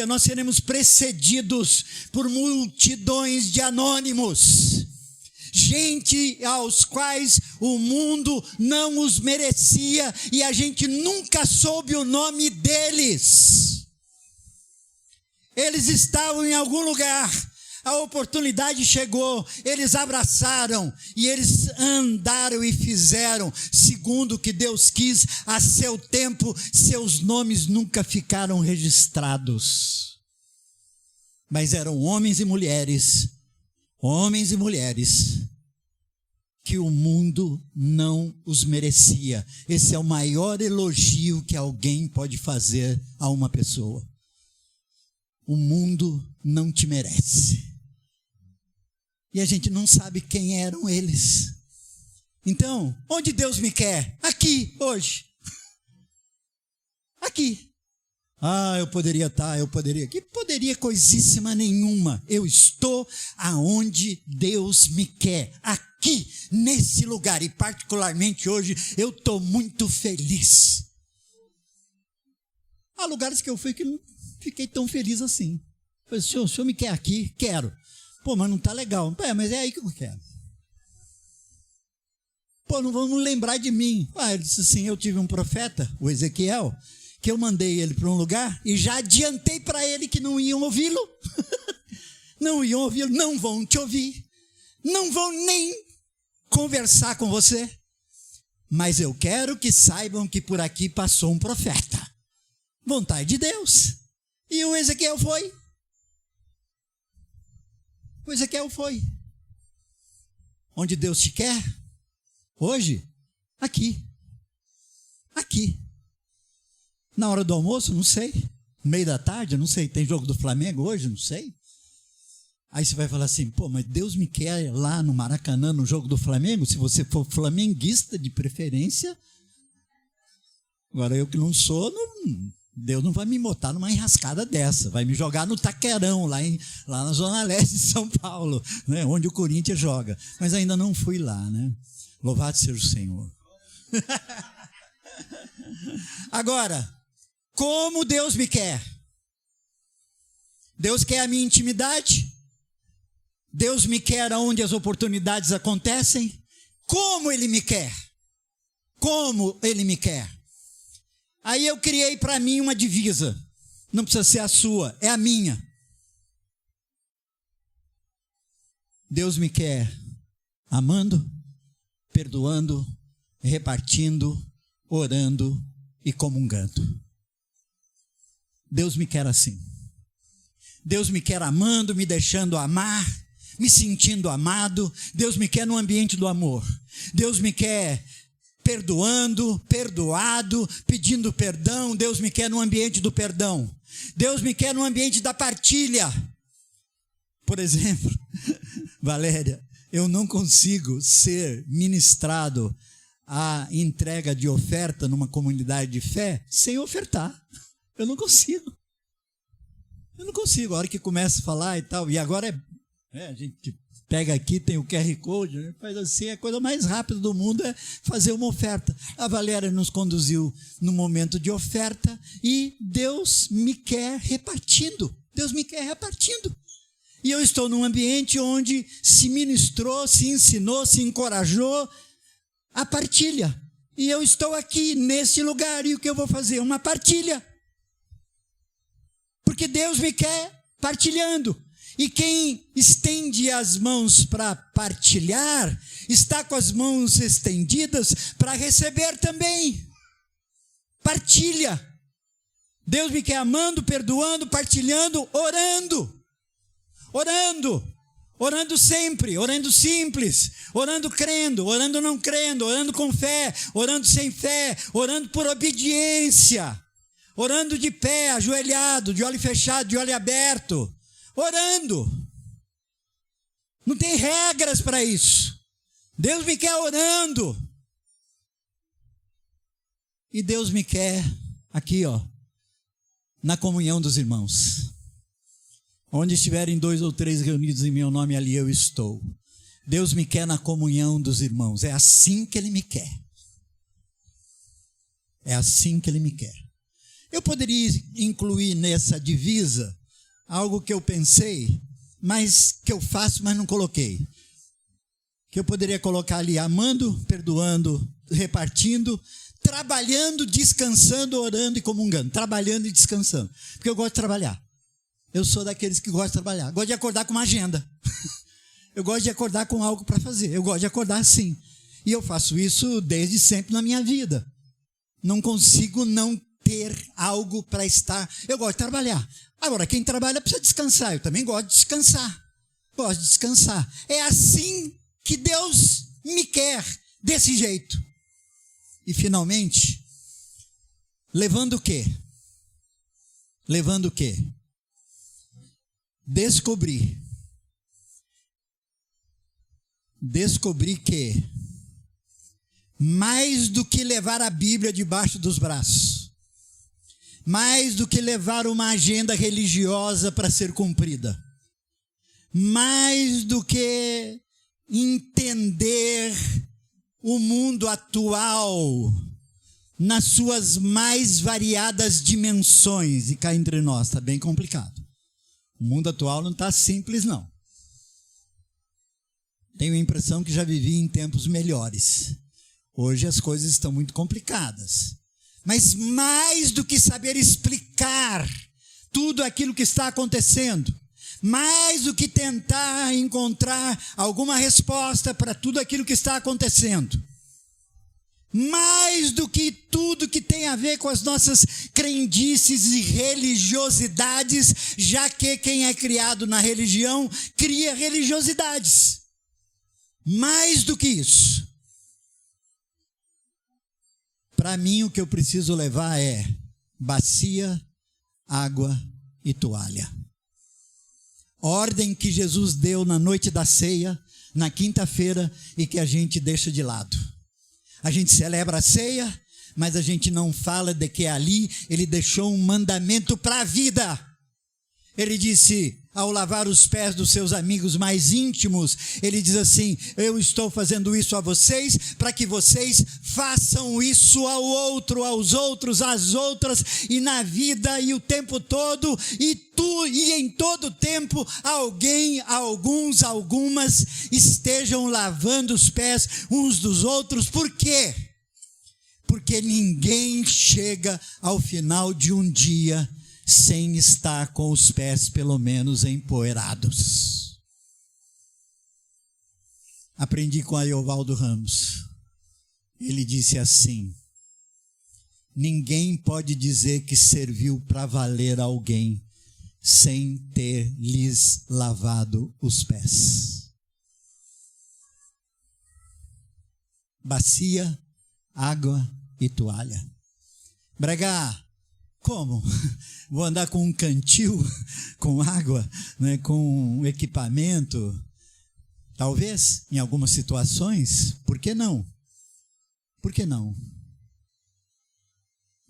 nós seremos precedidos por multidões de anônimos. Gente aos quais o mundo não os merecia e a gente nunca soube o nome deles. Eles estavam em algum lugar, a oportunidade chegou, eles abraçaram e eles andaram e fizeram segundo o que Deus quis. A seu tempo, seus nomes nunca ficaram registrados, mas eram homens e mulheres que o mundo não os merecia. Esse é o maior elogio que alguém pode fazer a uma pessoa. O mundo não te merece. E a gente não sabe quem eram eles. Então, onde Deus me quer? Aqui, hoje. Aqui. Eu poderia estar, Que poderia coisíssima nenhuma. Eu estou aonde Deus me quer. Aqui, nesse lugar. E particularmente hoje, eu estou muito feliz. Há lugares que eu fui que não fiquei tão feliz assim. Falei, o senhor me quer aqui? Quero. Pô, mas não está legal. Mas é aí que eu quero. Pô, não vamos lembrar de mim. Ele disse assim, eu tive um profeta, o Ezequiel, que eu mandei ele para um lugar e já adiantei para ele que não iam ouvi-lo. Não iam ouvi-lo, não vão te ouvir, não vão nem conversar com você. Mas eu quero que saibam que por aqui passou um profeta. Vontade de Deus. E o Ezequiel foi. Onde Deus te quer? Hoje? Aqui. Na hora do almoço, não sei. No meio da tarde, não sei. Tem jogo do Flamengo hoje? Não sei. Aí você vai falar assim, mas Deus me quer lá no Maracanã, no jogo do Flamengo? Se você for flamenguista de preferência. Agora eu que não sou, Deus não vai me botar numa enrascada dessa. Vai me jogar no Taquerão, lá na Zona Leste de São Paulo, né, onde o Corinthians joga. Mas ainda não fui lá, né? Louvado seja o Senhor. Agora, como Deus me quer? Deus quer a minha intimidade? Deus me quer aonde as oportunidades acontecem? Como Ele me quer? Aí eu criei para mim uma divisa. Não precisa ser a sua, é a minha. Deus me quer amando, perdoando, repartindo, orando e comungando. Deus me quer assim. Deus me quer amando, me deixando amar, me sentindo amado. Deus me quer no ambiente do amor. Deus me quer perdoando, perdoado, pedindo perdão. Deus me quer no ambiente do perdão. Deus me quer no ambiente da partilha. Por exemplo, Valéria, eu não consigo ser ministrado a entrega de oferta numa comunidade de fé sem ofertar. Eu não consigo. Eu não consigo, a hora que começa a falar e tal, e agora a gente pega aqui, tem o QR Code, né? Faz assim, a coisa mais rápida do mundo é fazer uma oferta. A Valéria nos conduziu no momento de oferta e Deus me quer repartindo. Deus me quer repartindo. E eu estou num ambiente onde se ministrou, se ensinou, se encorajou a partilha. E eu estou aqui nesse lugar e o que eu vou fazer? Uma partilha. Porque Deus me quer partilhando. E quem estende as mãos para partilhar, está com as mãos estendidas para receber também. Partilha. Deus me quer amando, perdoando, partilhando, orando. Orando sempre, orando simples, orando crendo, orando não crendo, orando com fé, orando sem fé, orando por obediência, orando de pé, ajoelhado, de olho fechado, de olho aberto. Orando. Não tem regras para isso. Deus me quer orando. E Deus me quer aqui, na comunhão dos irmãos. Onde estiverem 2 ou 3 reunidos em meu nome, ali eu estou. Deus me quer na comunhão dos irmãos. É assim que Ele me quer. É assim que Ele me quer. Eu poderia incluir nessa divisa algo que eu pensei, mas que eu faço, mas não coloquei. Que eu poderia colocar ali, amando, perdoando, repartindo, trabalhando, descansando, orando e comungando. Trabalhando e descansando. Porque eu gosto de trabalhar. Eu sou daqueles que gostam de trabalhar. Gosto de acordar com uma agenda. Eu gosto de acordar com algo para fazer. Eu gosto de acordar assim. E eu faço isso desde sempre na minha vida. Não consigo não ter algo para estar. Eu gosto de trabalhar. Agora, quem trabalha precisa descansar. Eu também gosto de descansar. Gosto de descansar. É assim que Deus me quer, desse jeito. E finalmente, levando o quê? Levando o quê? Descobri que mais do que levar a Bíblia debaixo dos braços, mais do que levar uma agenda religiosa para ser cumprida, mais do que entender o mundo atual nas suas mais variadas dimensões, e cá entre nós está bem complicado. O mundo atual não está simples, não. Tenho a impressão que já vivi em tempos melhores. Hoje as coisas estão muito complicadas. Mas mais do que saber explicar tudo aquilo que está acontecendo, mais do que tentar encontrar alguma resposta para tudo aquilo que está acontecendo, mais do que tudo que tem a ver com as nossas crendices e religiosidades, já que quem é criado na religião cria religiosidades. Mais do que isso, para mim o que eu preciso levar é bacia, água e toalha. Ordem que Jesus deu na noite da ceia, na quinta-feira, e que a gente deixa de lado. A gente celebra a ceia, mas a gente não fala de que ali Ele deixou um mandamento para a vida. Ele disse, ao lavar os pés dos seus amigos mais íntimos, Ele diz assim, eu estou fazendo isso a vocês, para que vocês façam isso ao outro, aos outros, às outras, e na vida, e o tempo todo, e em todo tempo, alguém, alguns, algumas, estejam lavando os pés uns dos outros. Por quê? Porque ninguém chega ao final de um dia sem estar com os pés pelo menos empoeirados. Aprendi com Ariovaldo Ramos. Ele disse assim, ninguém pode dizer que serviu para valer alguém sem ter lhes lavado os pés. Bacia, água e toalha. Braga, como? Vou andar com um cantil, com água, né, com um equipamento? Talvez, em algumas situações, por que não? Por que não?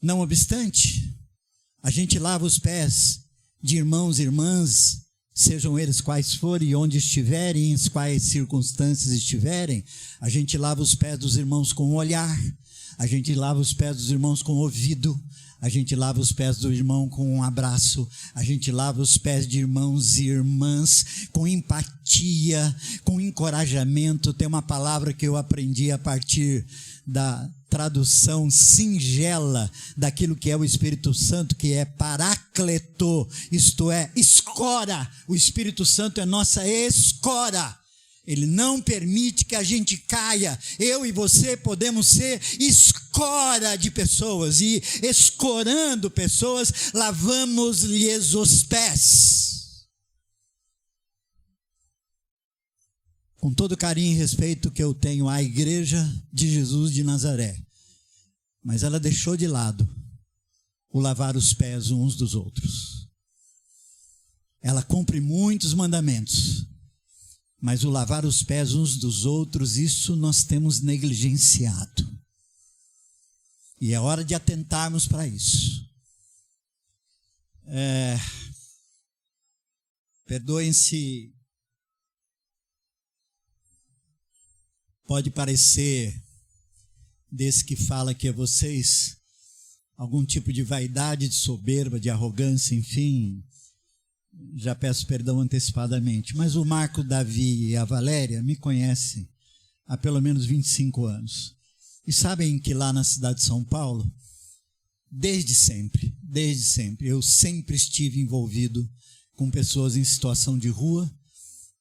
Não obstante, a gente lava os pés de irmãos e irmãs, sejam eles quais forem, onde estiverem, em quais circunstâncias estiverem, a gente lava os pés dos irmãos com o olhar, a gente lava os pés dos irmãos com o ouvido, a gente lava os pés do irmão com um abraço, a gente lava os pés de irmãos e irmãs com empatia, com encorajamento. Tem uma palavra que eu aprendi a partir da tradução singela daquilo que é o Espírito Santo, que é paracleto, isto é, escora. O Espírito Santo é nossa escora. Ele não permite que a gente caia. Eu e você podemos ser escora de pessoas, e escorando pessoas, lavamos-lhes os pés. Com todo carinho e respeito que eu tenho à Igreja de Jesus de Nazaré, mas ela deixou de lado o lavar os pés uns dos outros. Ela cumpre muitos mandamentos, mas o lavar os pés uns dos outros, isso nós temos negligenciado. E é hora de atentarmos para isso. Perdoem-se, pode parecer, desse que fala aqui a vocês, algum tipo de vaidade, de soberba, de arrogância, enfim. Já peço perdão antecipadamente, mas o Marco, Davi e a Valéria me conhecem há pelo menos 25 anos. E sabem que lá na cidade de São Paulo, desde sempre, eu sempre estive envolvido com pessoas em situação de rua,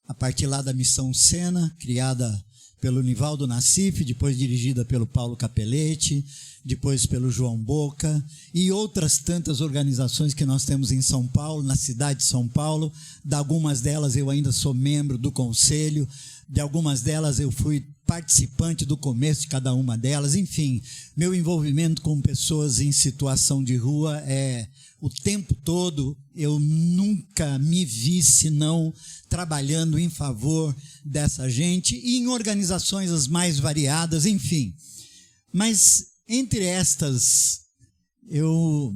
a partir lá da Missão Sena, criada pelo Nivaldo Nassif, depois dirigida pelo Paulo Capelletti, depois pelo João Boca, e outras tantas organizações que nós temos em São Paulo, na cidade de São Paulo. De algumas delas eu ainda sou membro do conselho, de algumas delas eu fui participante do começo de cada uma delas. Enfim, meu envolvimento com pessoas em situação de rua é o tempo todo. Eu nunca me vi senão trabalhando em favor dessa gente e em organizações as mais variadas, enfim. Mas entre estas, eu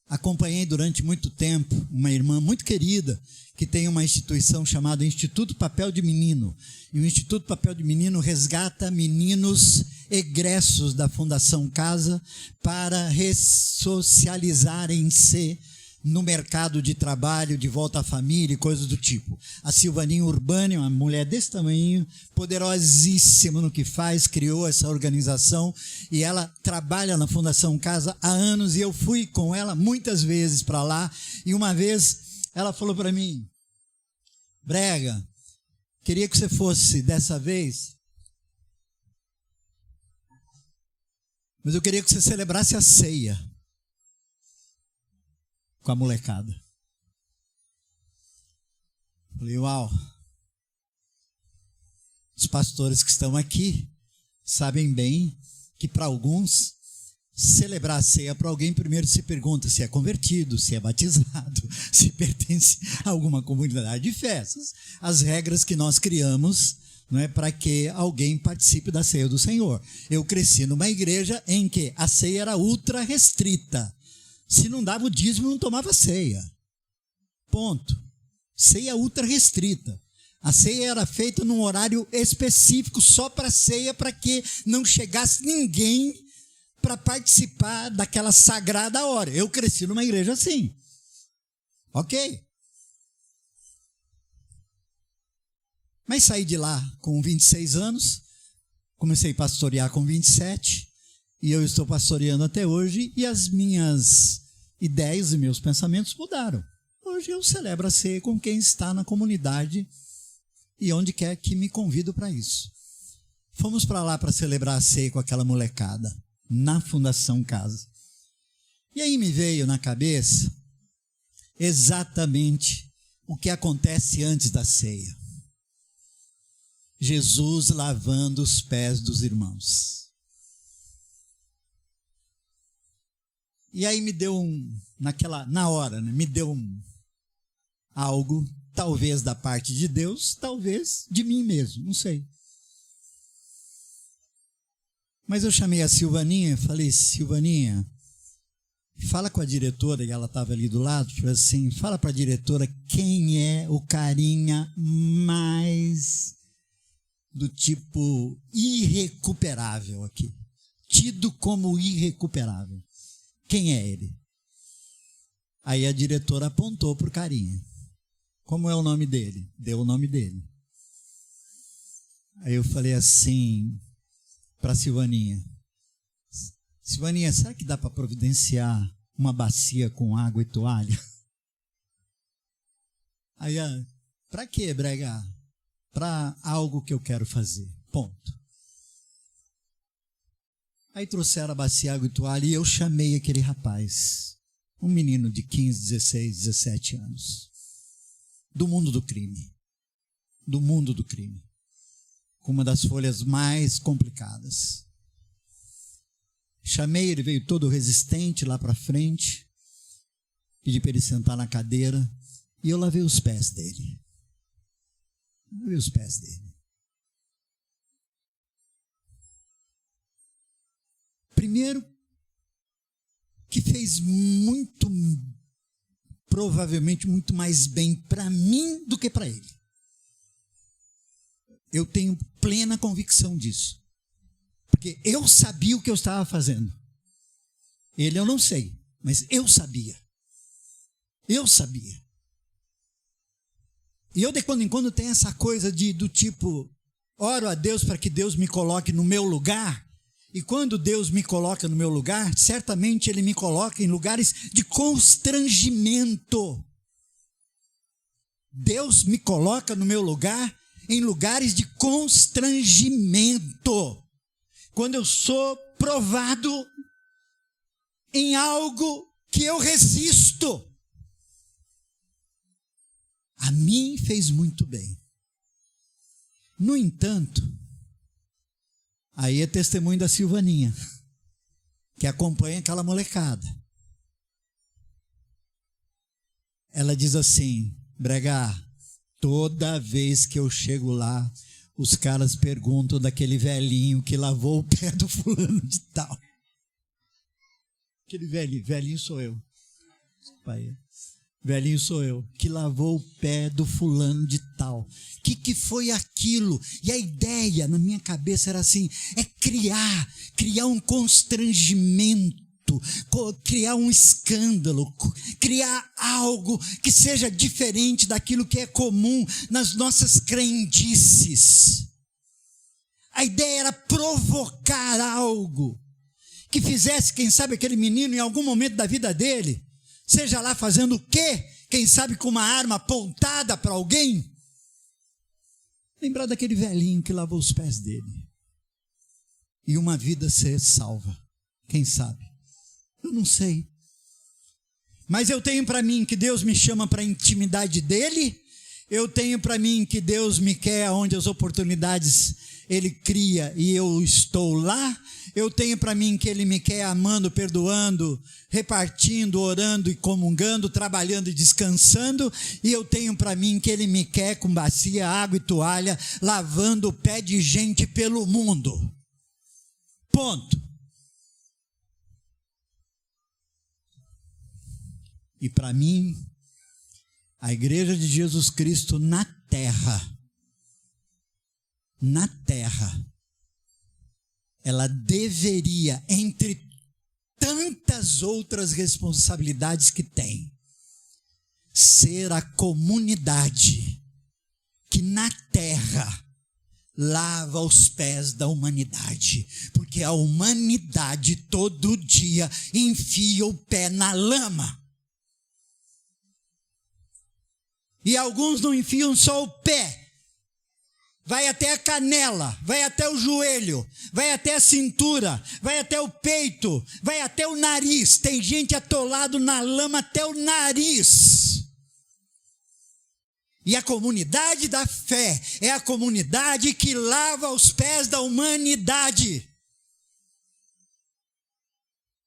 acompanhei durante muito tempo uma irmã muito querida que tem uma instituição chamada Instituto Papel de Menino. E o Instituto Papel de Menino resgata meninos egressos da Fundação Casa para ressocializarem-se no mercado de trabalho, de volta à família e coisas do tipo. A Silvaninha Urbani, uma mulher desse tamanho, poderosíssima no que faz, criou essa organização e ela trabalha na Fundação Casa há anos, e eu fui com ela muitas vezes para lá, e uma vez ela falou para mim: Brega, queria que você fosse dessa vez, mas eu queria que você celebrasse a ceia com a molecada. Falei, uau, os pastores que estão aqui sabem bem que para alguns, celebrar a ceia para alguém, primeiro se pergunta se é convertido, se é batizado, se pertence a alguma comunidade de festas. As regras que nós criamos, não é, para que alguém participe da ceia do Senhor. Eu cresci numa igreja em que a ceia era ultra restrita. Se não dava o dízimo, não tomava ceia. Ponto. Ceia ultra restrita. A ceia era feita num horário específico só para ceia, para que não chegasse ninguém para participar daquela sagrada hora. Eu cresci numa igreja assim. Ok. Mas saí de lá com 26 anos, comecei a pastorear com 27, e eu estou pastoreando até hoje, e as minhas ideias e meus pensamentos mudaram. Hoje eu celebro a ceia com quem está na comunidade e onde quer que me convido para isso. Fomos para lá para celebrar a ceia com aquela molecada, na Fundação Casa. E aí me veio na cabeça exatamente o que acontece antes da ceia. Jesus lavando os pés dos irmãos. E aí me deu na hora, né, me deu algo, talvez da parte de Deus, talvez de mim mesmo, não sei. Mas eu chamei a Silvaninha e falei, Silvaninha, fala com a diretora, e ela estava ali do lado, tipo assim, fala para a diretora quem é o carinha mais do tipo irrecuperável aqui. Tido como irrecuperável. Quem é ele? Aí a diretora apontou para o carinha. Como é o nome dele? Deu o nome dele. Aí eu falei assim para a Silvaninha. Silvaninha, será que dá para providenciar uma bacia com água e toalha? Aí, para quê, Brega? Para algo que eu quero fazer. Ponto. Aí trouxeram a bacia, água e toalha e eu chamei aquele rapaz. Um menino de 15, 16, 17 anos. Do mundo do crime. Do mundo do crime. Com uma das folhas mais complicadas. Chamei, ele veio todo resistente lá para frente. Pedi para ele sentar na cadeira. E eu lavei os pés dele. Lavei os pés dele. Primeiro, que fez muito, provavelmente muito mais bem para mim do que para ele. Eu tenho plena convicção disso. Porque eu sabia o que eu estava fazendo. Ele eu não sei, mas eu sabia. Eu sabia. E eu de quando em quando tenho essa coisa do tipo, oro a Deus para que Deus me coloque no meu lugar. E quando Deus me coloca no meu lugar, certamente Ele me coloca em lugares de constrangimento. Deus me coloca no meu lugar em lugares de constrangimento. Quando eu sou provado em algo que eu resisto. A mim fez muito bem. No entanto, aí é testemunho da Silvaninha, que acompanha aquela molecada. Ela diz assim, Brega, toda vez que eu chego lá, os caras perguntam daquele velhinho que lavou o pé do fulano de tal. Aquele velhinho sou eu. Pai, velhinho sou eu, que lavou o pé do fulano de tal. Que foi aquilo? E a ideia na minha cabeça era assim, é criar um constrangimento, criar um escândalo, criar algo que seja diferente daquilo que é comum nas nossas crendices. A ideia era provocar algo que fizesse, quem sabe, aquele menino em algum momento da vida dele, seja lá fazendo o quê? Quem sabe com uma arma apontada para alguém? Lembrar daquele velhinho que lavou os pés dele. E uma vida ser salva. Quem sabe? Eu não sei. Mas eu tenho para mim que Deus me chama para a intimidade dele. Eu tenho para mim que Deus me quer onde as oportunidades Ele cria e eu estou lá. Eu tenho para mim que Ele me quer amando, perdoando, repartindo, orando e comungando, trabalhando e descansando. E eu tenho para mim que Ele me quer com bacia, água e toalha, lavando o pé de gente pelo mundo. Ponto. E para mim, a Igreja de Jesus Cristo na terra, ela deveria, entre tantas outras responsabilidades que tem, ser a comunidade que na terra lava os pés da humanidade, porque a humanidade todo dia enfia o pé na lama. E alguns não enfiam só o pé, vai até a canela, vai até o joelho, vai até a cintura, vai até o peito, vai até o nariz. Tem gente atolado na lama até o nariz. E a comunidade da fé é a comunidade que lava os pés da humanidade.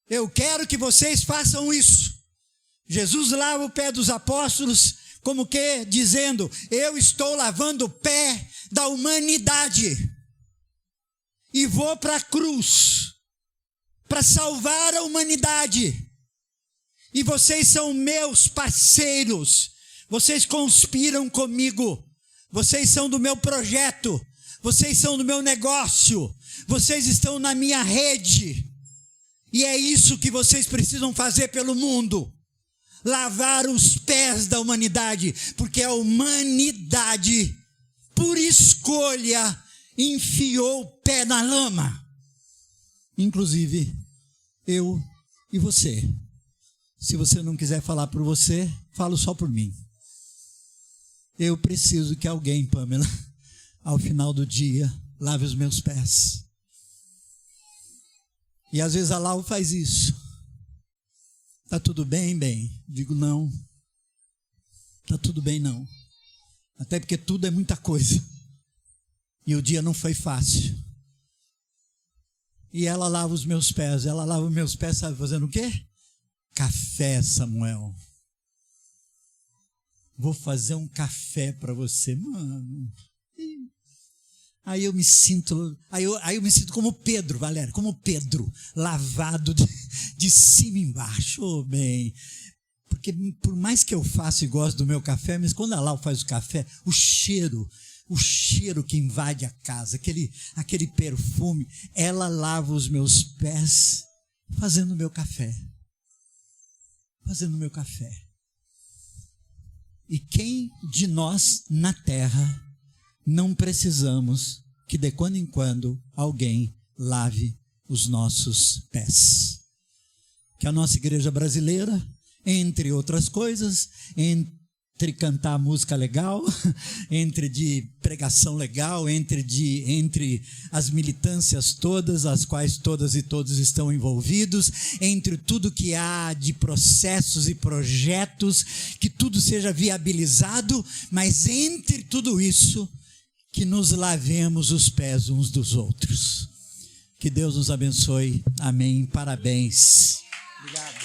Eu quero que vocês façam isso. Jesus lava o pé dos apóstolos, como que dizendo, eu estou lavando o pé da humanidade e vou para a cruz para salvar a humanidade. E vocês são meus parceiros. Vocês conspiram comigo. Vocês são do meu projeto. Vocês são do meu negócio. Vocês estão na minha rede. E é isso que vocês precisam fazer pelo mundo. Lavar os pés da humanidade. Porque a humanidade, por escolha, enfiou o pé na lama. Inclusive, eu e você. Se você não quiser falar por você, falo só por mim. Eu preciso que alguém, Pamela, ao final do dia, lave os meus pés. E às vezes a Lau faz isso. Tá tudo bem, bem? Digo, não. Tá tudo bem, não. Até porque tudo é muita coisa. E o dia não foi fácil. E ela lava os meus pés. Ela lava os meus pés, sabe fazendo o quê? Café, Samuel. Vou fazer um café para você, mano. Aí eu me sinto, aí eu me sinto como Pedro, Valéria, como Pedro, lavado de cima e embaixo. Oh, bem, porque por mais que eu faça e gosto do meu café, mas quando a Lau faz o café, o cheiro que invade a casa, aquele perfume, ela lava os meus pés fazendo o meu café. Fazendo o meu café. E quem de nós na terra não precisamos que de quando em quando alguém lave os nossos pés? Que a nossa igreja brasileira, entre outras coisas, entre cantar música legal, entre de pregação legal, entre as militâncias todas, as quais todas e todos estão envolvidos, entre tudo que há de processos e projetos, que tudo seja viabilizado, mas entre tudo isso, que nos lavemos os pés uns dos outros. Que Deus nos abençoe. Amém. Parabéns. Obrigado.